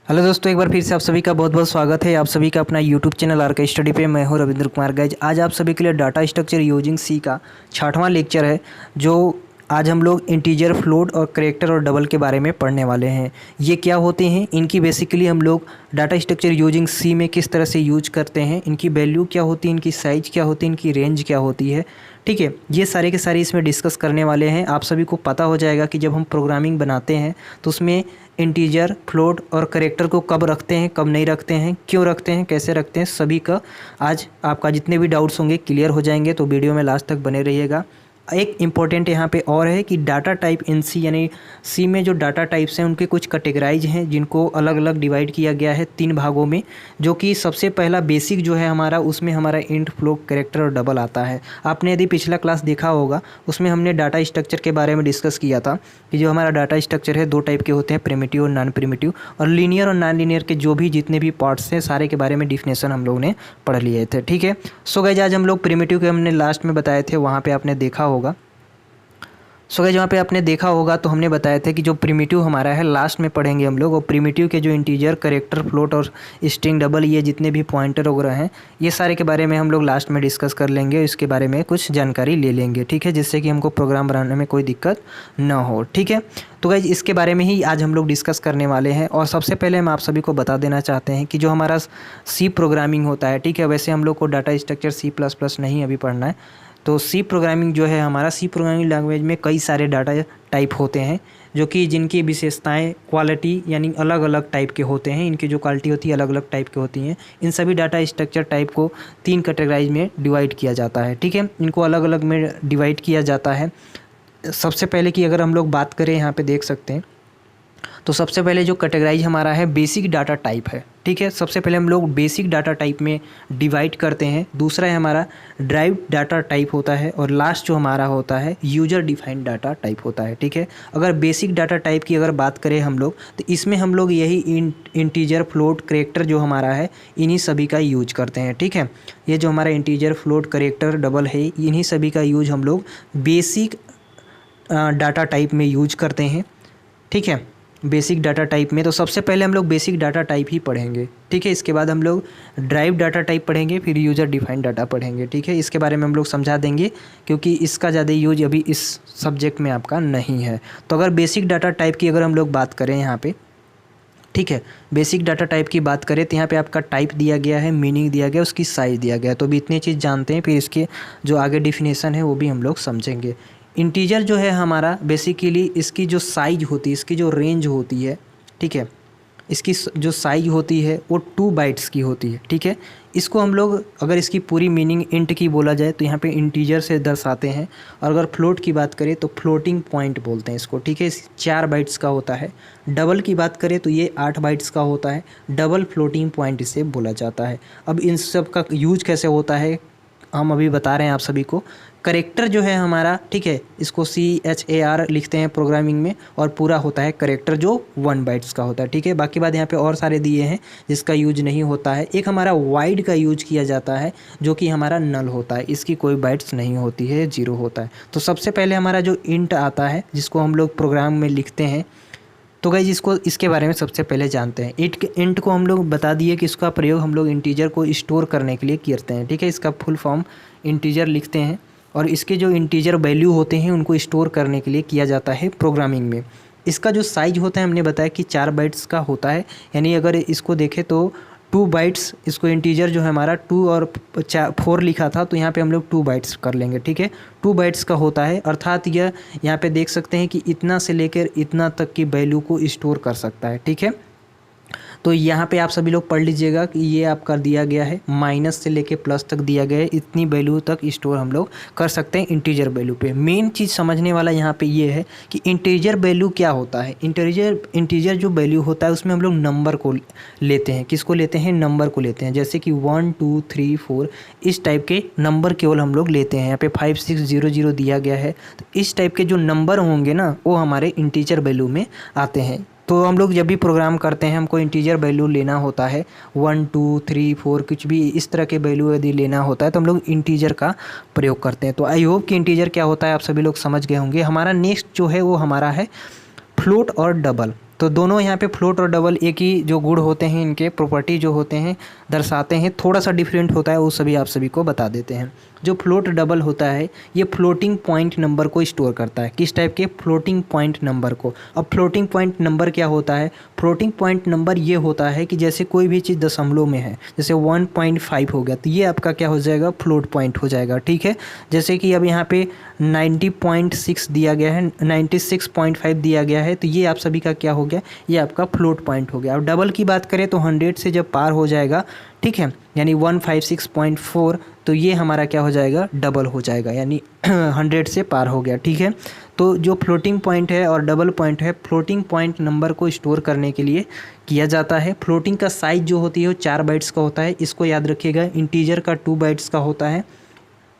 Hello दोस्तों, एक बार फिर से आप सभी का बहुत बहुत स्वागत है। आप सभी का अपना यूट्यूब चैनल आर के स्टडी पे। मैं हूं रविंद्र कुमार गाइज। आज आप सभी के लिए डाटा स्ट्रक्चर यूजिंग सी का 6वां लेक्चर है, जो आज हम लोग इंटीजर, फ्लोट और कैरेक्टर और डबल के बारे में पढ़ने वाले हैं। ये क्या होते हैं, इनकी बेसिकली हम लोग डाटा स्ट्रक्चर यूजिंग सी में किस तरह से यूज करते हैं, इनकी वैल्यू क्या होती है, इनकी साइज क्या होती है, इनकी रेंज क्या होती है। ठीक है, ये सारे के सारे इसमें डिस्कस करने वाले हैं। आप सभी को पता हो जाएगा कि जब हम प्रोग्रामिंग बनाते हैं तो उसमें इंटीजर, फ्लोट और कैरेक्टर को कब रखते हैं, कब नहीं रखते हैं, क्यों रखते हैं, कैसे रखते हैं, सभी का आज आपका जितने भी डाउट्स होंगे क्लियर हो जाएंगे। तो वीडियो में लास्ट तक बने रहिएगा। एक इम्पॉर्टेंट यहाँ पे और है कि डाटा टाइप इन सी यानी सी में जो डाटा टाइप्स हैं उनके कुछ कैटेगराइज हैं, जिनको अलग अलग डिवाइड किया गया है 3 भागों में। जो कि सबसे पहला बेसिक जो है हमारा, उसमें हमारा इंट, फ्लोट, कैरेक्टर और डबल आता है। आपने यदि पिछला क्लास देखा होगा, उसमें हमने डाटा स्ट्रक्चर के बारे में डिस्कस किया था कि जो हमारा डाटा स्ट्रक्चर है 2 टाइप के होते हैं, प्रिमिटिव और नॉन प्रिमिटिव। और लीनियर और नॉन लीनियर के जो भी जितने भी पार्ट्स हैं सारे के बारे में डिफिनेशन हम लोगों ने पढ़ लिए थे। ठीक है, सो गाइस आज हम लोग प्रिमिटिव के हमने लास्ट में बताए थे, वहाँ पे आपने देखा होगा। सो गाइस जहाँ पे आपने देखा होगा तो हमने बताया था कि जो प्रिमिटिव हमारा है लास्ट में पढ़ेंगे हम लोग। और प्रिमिटिव के जो इंटीजर, कैरेक्टर, फ्लोट और स्ट्रिंग, डबल, ये जितने भी पॉइंटर वगैरह हैं, ये सारे के बारे में हम लोग लास्ट में डिस्कस कर लेंगे। इसके बारे में कुछ जानकारी ले लेंगे, ठीक है, जिससे कि हमको प्रोग्राम बनाने में कोई दिक्कत ना हो। ठीक है, तो गाइस इसके बारे में ही आज हम लोग डिस्कस करने वाले हैं। और सबसे पहले हम आप सभी को बता देना चाहते हैं कि जो हमारा सी प्रोग्रामिंग होता है, ठीक है, वैसे हम लोग को डाटा स्ट्रक्चर C++ नहीं अभी पढ़ना है। तो सी प्रोग्रामिंग जो है हमारा, सी प्रोग्रामिंग लैंग्वेज में कई सारे डाटा टाइप होते हैं, जो कि जिनकी विशेषताएं, क्वालिटी यानी अलग अलग टाइप के होते हैं। इनकी जो क्वालिटी होती है अलग अलग टाइप की होती हैं। इन सभी डाटा स्ट्रक्चर टाइप को 3 कैटेगराइज में डिवाइड किया जाता है। ठीक है, इनको अलग अलग में डिवाइड किया जाता है। सबसे पहले की अगर हम लोग बात करें, यहाँ पे देख सकते हैं, तो सबसे पहले जो कैटेगराइज हमारा है बेसिक डाटा टाइप है। ठीक है, सबसे पहले हम लोग बेसिक डाटा टाइप में डिवाइड करते हैं। दूसरा है हमारा ड्राइव डाटा टाइप होता है। और लास्ट जो हमारा होता है यूजर डिफाइंड डाटा टाइप होता है। ठीक है, अगर बेसिक डाटा टाइप की अगर बात करें हम लोग, तो इसमें हम लोग यही इंटीजर, फ्लोट, कैरेक्टर जो हमारा है, इन्हीं सभी का यूज करते हैं। ठीक है, ये जो हमारा इंटीजर, फ्लोट, कैरेक्टर, डबल है, इन्हीं सभी का यूज हम लोग बेसिक डाटा टाइप में यूज करते हैं। ठीक है, बेसिक डाटा टाइप में तो सबसे पहले हम लोग बेसिक डाटा टाइप ही पढ़ेंगे। ठीक है, इसके बाद हम लोग ड्राइव डाटा टाइप पढ़ेंगे, फिर यूज़र डिफाइंड डाटा पढ़ेंगे। ठीक है, इसके बारे में हम लोग समझा देंगे, क्योंकि इसका ज़्यादा यूज अभी इस सब्जेक्ट में आपका नहीं है। तो अगर बेसिक डाटा टाइप की अगर हम लोग बात करें यहाँ पे, ठीक है, बेसिक डाटा टाइप की बात करें तो यहाँ पे आपका टाइप दिया गया है, मीनिंग दिया गया है, उसकी साइज़ दिया गया है। तो अभी इतनी चीज़ जानते हैं, फिर इसके जो आगे डिफिनेशन है वो भी हम लोग समझेंगे। इंटीजर जो है हमारा, बेसिकली इसकी जो साइज होती है, इसकी जो रेंज होती है, ठीक है, इसकी जो साइज होती है वो 2 बाइट्स की होती है। ठीक है, इसको हम लोग अगर इसकी पूरी मीनिंग इंट की बोला जाए तो यहाँ पे इंटीजर से दर्शाते हैं। और अगर फ्लोट की बात करें तो फ्लोटिंग पॉइंट बोलते हैं इसको। ठीक है, 4 बाइट्स का होता है। डबल की बात करें तो ये 8 बाइट्स का होता है। डबल फ्लोटिंग पॉइंट इसे बोला जाता है। अब इन सब का यूज कैसे होता है हम अभी बता रहे हैं आप सभी को। करेक्टर जो है हमारा, ठीक है, इसको CHAR लिखते हैं प्रोग्रामिंग में, और पूरा होता है करेक्टर जो 1 बाइट्स का होता है। ठीक है, बाकी बात यहाँ पे और सारे दिए हैं जिसका यूज नहीं होता है। एक हमारा वाइड का यूज किया जाता है, जो कि हमारा नल होता है, इसकी कोई बाइट्स नहीं होती है, 0 होता है। तो सबसे पहले हमारा जो इंट आता है, जिसको हम लोग प्रोग्राम में लिखते हैं, तो गाइस इसको, इसके बारे में सबसे पहले जानते हैं। इंट को हम लोग बता दिए कि इसका प्रयोग हम लोग इंटीजर को स्टोर करने के लिए करते हैं। ठीक है, इसका फुल फॉर्म इंटीजर लिखते हैं, और इसके जो इंटीजर वैल्यू होते हैं उनको स्टोर करने के लिए किया जाता है प्रोग्रामिंग में। इसका जो साइज होता है हमने बताया कि 4 बाइट्स का होता है। यानी अगर इसको देखें तो 2 बाइट्स, इसको इंटीजर जो है हमारा 2 और 4 लिखा था, तो यहाँ पे हम लोग 2 बाइट्स कर लेंगे। ठीक है, 2 बाइट्स का होता है, अर्थात यह यहाँ पे देख सकते हैं कि इतना से लेकर इतना तक की वैल्यू को स्टोर कर सकता है। ठीक है, तो यहाँ पे आप सभी लोग पढ़ लीजिएगा कि ये आपका दिया गया है, माइनस से लेके प्लस तक दिया गया है, इतनी वैल्यू तक स्टोर हम लोग कर सकते हैं इंटीजर वैल्यू पे। मेन चीज़ समझने वाला यहाँ पे ये है कि इंटीजर वैल्यू क्या होता है। इंटीजर जो वैल्यू होता है उसमें हम लोग नंबर को लेते हैं। किसको लेते हैं? नंबर को लेते हैं। जैसे कि 1 2 3 4 इस टाइप के नंबर केवल हम लोग लेते हैं। यहाँ पे 5 6 0 0 दिया गया है, तो इस टाइप के जो नंबर होंगे ना, वो हमारे इंटीजर वैल्यू में आते हैं। तो हम लोग जब भी प्रोग्राम करते हैं, हमको इंटीजर वैल्यू लेना होता है, 1 2 3 4 कुछ भी इस तरह के वैल्यू यदि लेना होता है तो हम लोग इंटीजर का प्रयोग करते हैं। तो आई होप कि इंटीजर क्या होता है आप सभी लोग समझ गए होंगे। हमारा नेक्स्ट जो है वो हमारा है फ्लोट और डबल। तो दोनों यहाँ पे फ्लोट और डबल एक ही जो गुण होते हैं, इनके प्रॉपर्टी जो होते हैं दर्शाते हैं, थोड़ा सा डिफरेंट होता है, वो सभी आप सभी को बता देते हैं। जो फ्लोट डबल होता है ये फ्लोटिंग पॉइंट नंबर को स्टोर करता है। किस टाइप के? फ्लोटिंग पॉइंट नंबर को। अब फ्लोटिंग पॉइंट नंबर क्या होता है? फ्लोटिंग पॉइंट नंबर ये होता है कि जैसे कोई भी चीज़ दशमलव में है, जैसे 1.5 हो गया तो ये आपका क्या हो जाएगा? फ्लोट पॉइंट हो जाएगा, ठीक है। जैसे कि अब यहाँ पे 90.6 दिया गया है, 96.5 दिया गया है, तो ये आप सभी का क्या हो गया? ये आपका फ्लोट पॉइंट हो गया। अब डबल की बात करें तो 100 से जब पार हो जाएगा, ठीक है, यानी 156.4, तो ये हमारा क्या हो जाएगा? डबल हो जाएगा, यानी 100 से पार हो गया, ठीक है। तो जो फ्लोटिंग पॉइंट है और डबल पॉइंट है, फ्लोटिंग पॉइंट नंबर को स्टोर करने के लिए किया जाता है। फ्लोटिंग का साइज जो होती है वो 4 बाइट्स का होता है, इसको याद रखिएगा। इंटीजर का 2 बाइट्स का होता है,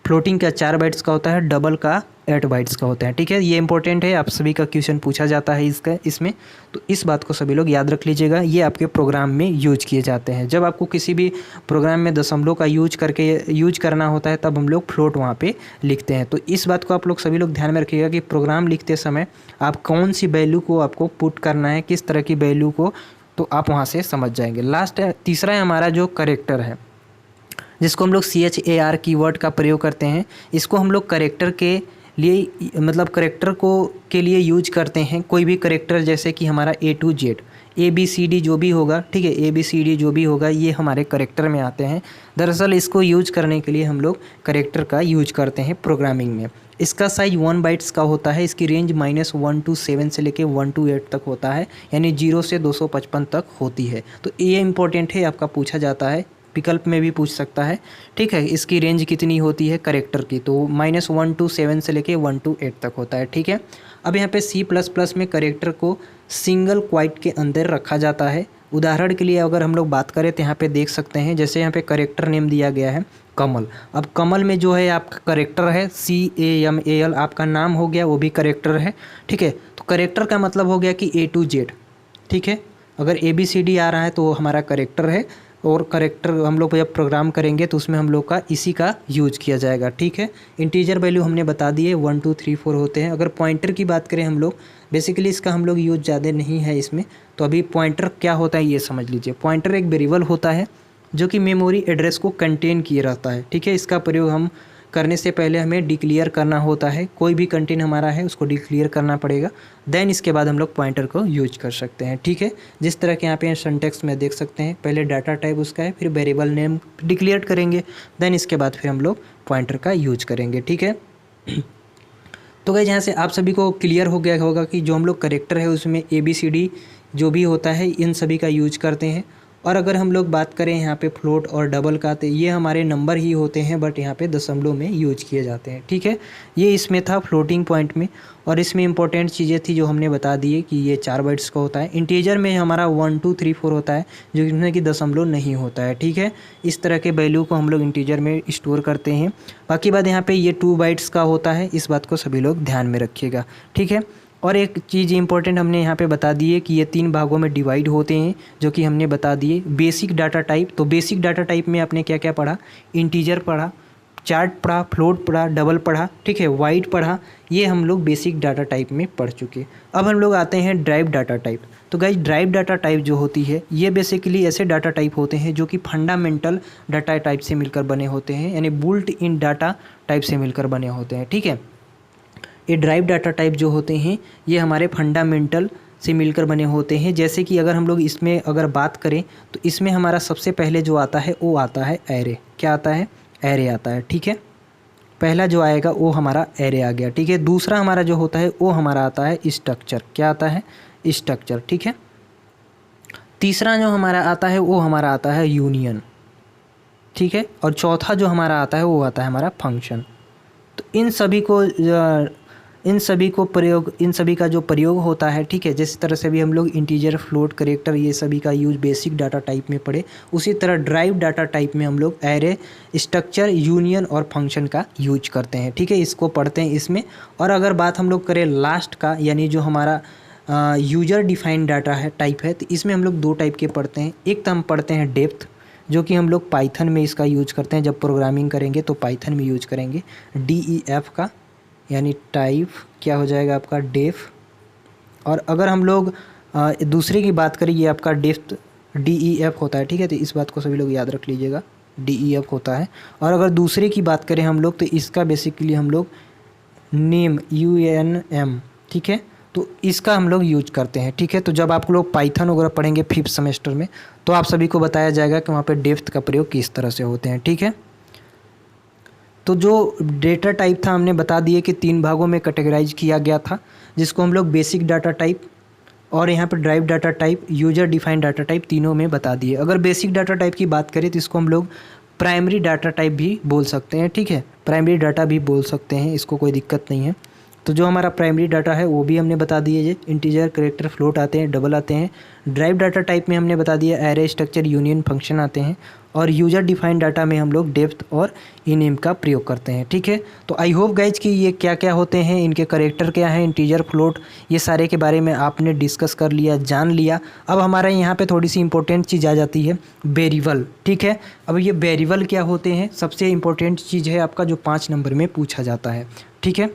फ्लोटिंग का 4 बाइट्स का होता है, डबल का 8 बाइट्स का होता है, ठीक है। ये इंपॉर्टेंट है, आप सभी का क्वेश्चन पूछा जाता है इसमें, तो इस बात को सभी लोग याद रख लीजिएगा। ये आपके प्रोग्राम में यूज किए जाते हैं। जब आपको किसी भी प्रोग्राम में दशमलव का यूज करना होता है तब हम लोग फ्लोट वहाँ पे लिखते हैं। तो इस बात को आप लोग सभी लोग ध्यान में रखिएगा कि प्रोग्राम लिखते समय आप कौन सी वैल्यू को आपको पुट करना है, किस तरह की वैल्यू को, तो आप वहाँ से समझ जाएंगे। लास्ट है, तीसरा है हमारा जो करेक्टर है, जिसको हम लोग CHAR कीवर्ड का प्रयोग करते हैं। इसको हम लोग करेक्टर के लिए, मतलब करेक्टर को के लिए यूज करते हैं। कोई भी करेक्टर जैसे कि हमारा A to Z, ABCD जो भी होगा, ठीक है, ABCD जो भी होगा ये हमारे करेक्टर में आते हैं। दरअसल इसको यूज करने के लिए हम लोग करेक्टर का यूज करते हैं प्रोग्रामिंग में। इसका साइज 1 बाइट्स का होता है। इसकी रेंज -1 to 7 से लेके 1 to 8 तक होता है, यानी 0 से 255 तक होती है। तो ये इंपॉर्टेंट है, आपका पूछा जाता है, विकल्प में भी पूछ सकता है, ठीक है। इसकी रेंज कितनी होती है करेक्टर की? तो -1 to 7 से लेके 1 to 8 तक होता है, ठीक है। अब यहाँ पे C++ में करेक्टर को सिंगल क्वाइट के अंदर रखा जाता है। उदाहरण के लिए अगर हम लोग बात करें तो यहाँ पे देख सकते हैं, जैसे यहाँ पे करेक्टर नेम दिया गया है कमल। अब कमल में जो है आपका करेक्टर है CAMAL, आपका नाम हो गया, वो भी करेक्टर है, ठीक है। तो करेक्टर का मतलब हो गया कि A to Z, ठीक है। अगर ABCD आ रहा है तो वो हमारा करेक्टर है, और करेक्टर हम लोग जब प्रोग्राम करेंगे तो उसमें हम लोग का इसी का यूज किया जाएगा, ठीक है। इंटीजर वैल्यू हमने बता दी है, 1 2 3 4 होते हैं। अगर पॉइंटर की बात करें हम लोग, बेसिकली इसका हम लोग यूज ज़्यादा नहीं है इसमें। तो अभी पॉइंटर क्या होता है ये समझ लीजिए। पॉइंटर एक वेरिएबल होता है जो कि मेमोरी एड्रेस को कंटेन किए रहता है, ठीक है। इसका प्रयोग हम करने से पहले हमें डिक्लेयर करना होता है। कोई भी कंटेंट हमारा है उसको डिक्लेयर करना पड़ेगा, देन इसके बाद हम लोग पॉइंटर को यूज कर सकते हैं, ठीक है। जिस तरह के यहाँ पे सिंटैक्स में देख सकते हैं, पहले डाटा टाइप उसका है, फिर वेरिएबल नेम डिक्लेयर करेंगे, देन इसके बाद फिर हम लोग पॉइंटर का यूज करेंगे, ठीक है। तो गाइस यहाँ से आप सभी को क्लियर हो गया होगा कि जो हम लोग करेक्टर है उसमें ABCD जो भी होता है इन सभी का यूज करते हैं। और अगर हम लोग बात करें यहाँ पे फ्लोट और डबल का, तो ये हमारे नंबर ही होते हैं, बट यहाँ पे दशमलव में यूज किए जाते हैं, ठीक है। ये इसमें था फ्लोटिंग पॉइंट में। और इसमें इंपॉर्टेंट चीज़ें थी जो हमने बता दी है कि ये 4 बाइट्स का होता है। इंटीजर में हमारा 1 2 3 4 होता है, जो इसमें कि दशमलव नहीं होता है, ठीक है। इस तरह के वैल्यू को हम लोग इंटीजर में स्टोर करते हैं। बाकी बात यहाँ पे ये 2 बाइट्स का होता है, इस बात को सभी लोग ध्यान में रखिएगा, ठीक है। और एक चीज़ इंपॉर्टेंट हमने यहाँ पे बता दी है कि ये 3 भागों में डिवाइड होते हैं, जो कि हमने बता दिए। बेसिक डाटा टाइप, तो बेसिक डाटा टाइप में आपने क्या क्या पढ़ा? इंटीजर पढ़ा, चार्ट पढ़ा, फ्लोट पढ़ा, डबल पढ़ा, ठीक है, वाइड पढ़ा। ये हम लोग बेसिक डाटा टाइप में पढ़ चुके। अब हम लोग आते हैं ड्राइव डाटा टाइप। तो गाइस ड्राइव डाटा टाइप जो होती है ये बेसिकली ऐसे डाटा टाइप होते हैं जो कि फंडामेंटल डाटा टाइप से मिलकर बने होते हैं, यानी बुल्ट इन डाटा टाइप से मिलकर बने होते हैं, ठीक है। ये ड्राइव डाटा टाइप जो होते हैं ये हमारे फंडामेंटल से मिलकर बने होते हैं। जैसे कि अगर हम लोग इसमें अगर बात करें तो इसमें हमारा सबसे पहले जो आता है वो आता है एरे। क्या आता है? एरे आता है, ठीक है। पहला जो आएगा वो हमारा एरे आ गया, ठीक है। दूसरा हमारा जो होता है वो हमारा आता है स्ट्रक्चर। क्या आता है? स्ट्रक्चर, ठीक है। तीसरा जो हमारा आता है वो हमारा आता है यूनियन, ठीक है। और चौथा जो हमारा आता है वो आता है हमारा फंक्शन। तो इन सभी का जो प्रयोग होता है, ठीक है। जिस तरह से भी हम लोग इंटीजर, फ्लोट, करेक्टर ये सभी का यूज बेसिक डाटा टाइप में पढ़े, उसी तरह ड्राइव डाटा टाइप में हम लोग एरे, स्ट्रक्चर, यूनियन और फंक्शन का यूज करते हैं, ठीक है। इसको पढ़ते हैं इसमें। और अगर बात हम लोग करें लास्ट का, यानी जो हमारा यूजर डिफाइंड डाटा है टाइप है, तो इसमें हम लोग 2 टाइप के पढ़ते हैं। एक तो हम पढ़ते हैं डेप्थ, जो कि हम लोग पाइथन में इसका यूज करते हैं। जब प्रोग्रामिंग करेंगे तो पाइथन में यूज करेंगे DEF का, यानी टाइप क्या हो जाएगा आपका डेफ। और अगर हम लोग दूसरे की बात करें, ये आपका डेप्थ DEF होता है, ठीक है। तो इस बात को सभी लोग याद रख लीजिएगा, DEF होता है। और अगर दूसरे की बात करें हम लोग, तो इसका बेसिकली हम लोग नेम UNM, ठीक है, तो इसका हम लोग यूज करते हैं, ठीक है। तो जब आप लोग पाइथन वगैरह पढ़ेंगे 5th सेमेस्टर में, तो आप सभी को बताया जाएगा कि वहाँ पे डेप्थ का प्रयोग किस तरह से होते हैं, ठीक है। तो जो डेटा टाइप था हमने बता दिए कि 3 भागों में कैटेगराइज किया गया था, जिसको हम लोग बेसिक डाटा टाइप और यहाँ पर drive data type, user defined data type तीनों में बता दिए। अगर बेसिक डाटा टाइप की बात करें तो इसको हम लोग प्राइमरी डाटा टाइप भी बोल सकते हैं, ठीक है, प्राइमरी डाटा भी बोल सकते हैं, इसको कोई दिक्कत नहीं है। तो जो हमारा प्राइमरी डाटा है वो भी हमने बता दिए, ये इंटीजर, कैरेक्टर, फ्लोट आते हैं, डबल आते हैं। ड्राइव डाटा टाइप में हमने बता दिया एरे, स्ट्रक्चर, यूनियन, फंक्शन आते हैं। और यूजर डिफाइंड डाटा में हम लोग डेप्थ और इनेम का प्रयोग करते हैं, ठीक है। तो आई होप गाइज कि ये क्या क्या होते हैं, इनके कैरेक्टर क्या हैं, इंटीजर, फ्लोट, ये सारे के बारे में आपने डिस्कस कर लिया, जान लिया। अब हमारे यहाँ पे थोड़ी सी इंपॉर्टेंट चीज़ आ जाती है, वेरिएबल, ठीक है। अब ये वेरिएबल क्या होते हैं, सबसे इंपॉर्टेंट चीज़ है आपका, जो 5 नंबर में पूछा जाता है, ठीक है।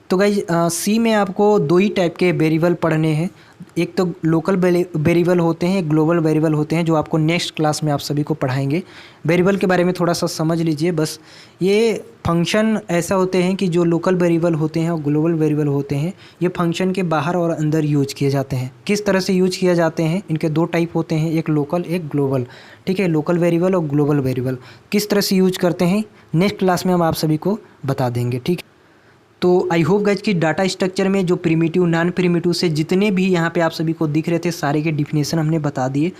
तो गाइज सी में आपको 2 ही टाइप के वेरिएबल पढ़ने हैं। एक तो लोकल वेरिएबल होते हैं, एक ग्लोबल वेरिएबल होते हैं, जो आपको नेक्स्ट क्लास में आप सभी को पढ़ाएंगे। वेरिएबल के बारे में थोड़ा सा समझ लीजिए बस। ये फंक्शन ऐसा होते हैं कि जो लोकल वेरिएबल होते हैं और ग्लोबल वेरिएबल होते हैं, ये फंक्शन के बाहर और अंदर यूज किए जाते हैं। किस तरह से यूज किए जाते हैं, इनके 2 टाइप होते हैं, एक लोकल, एक ग्लोबल, ठीक है। लोकल वेरिएबल और ग्लोबल वेरिएबल किस तरह से यूज करते हैं नेक्स्ट क्लास में हम आप सभी को बता देंगे, ठीक है। तो आई होप गाइज कि डाटा स्ट्रक्चर में जो प्रिमिटिव, नॉन प्रिमिटिव से जितने भी यहाँ पे आप सभी को दिख रहे थे, सारे के डिफिनेशन हमने बता दिए।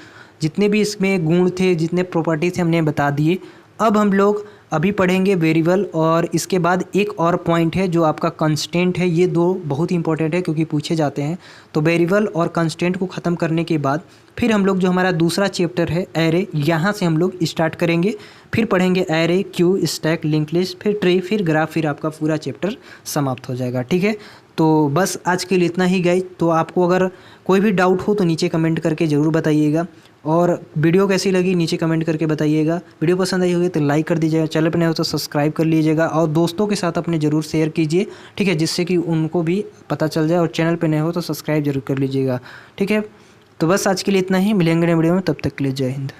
जितने भी इसमें गुण थे, जितने प्रॉपर्टी थे, हमने बता दिए। अब हम लोग अभी पढ़ेंगे वेरिएबल, और इसके बाद एक और पॉइंट है जो आपका कंस्टेंट है। ये 2 बहुत ही इंपॉर्टेंट है क्योंकि पूछे जाते हैं। तो वेरिएबल और कंस्टेंट को ख़त्म करने के बाद फिर हम लोग जो हमारा दूसरा चैप्टर है एरे, यहाँ से हम लोग स्टार्ट करेंगे। फिर पढ़ेंगे array, Q, stack, link list, फिर ट्री, फिर ग्राफ, फिर आपका पूरा चैप्टर समाप्त हो जाएगा, ठीक है। तो बस आज के लिए इतना ही गाइज। तो आपको अगर कोई भी डाउट हो तो नीचे कमेंट करके ज़रूर बताइएगा, और वीडियो कैसी लगी नीचे कमेंट करके बताइएगा। वीडियो पसंद आई होगी तो लाइक कर दीजिएगा, चैनल पर नए हो तो सब्सक्राइब कर लीजिएगा, और दोस्तों के साथ अपने ज़रूर शेयर कीजिए, ठीक है, जिससे कि उनको भी पता चल जाए। और चैनल पर नए हो तो सब्सक्राइब जरूर कर लीजिएगा, ठीक है। तो बस आज के लिए इतना ही, मिलेंगे नए वीडियो में, तब तक के लिए जय हिंद।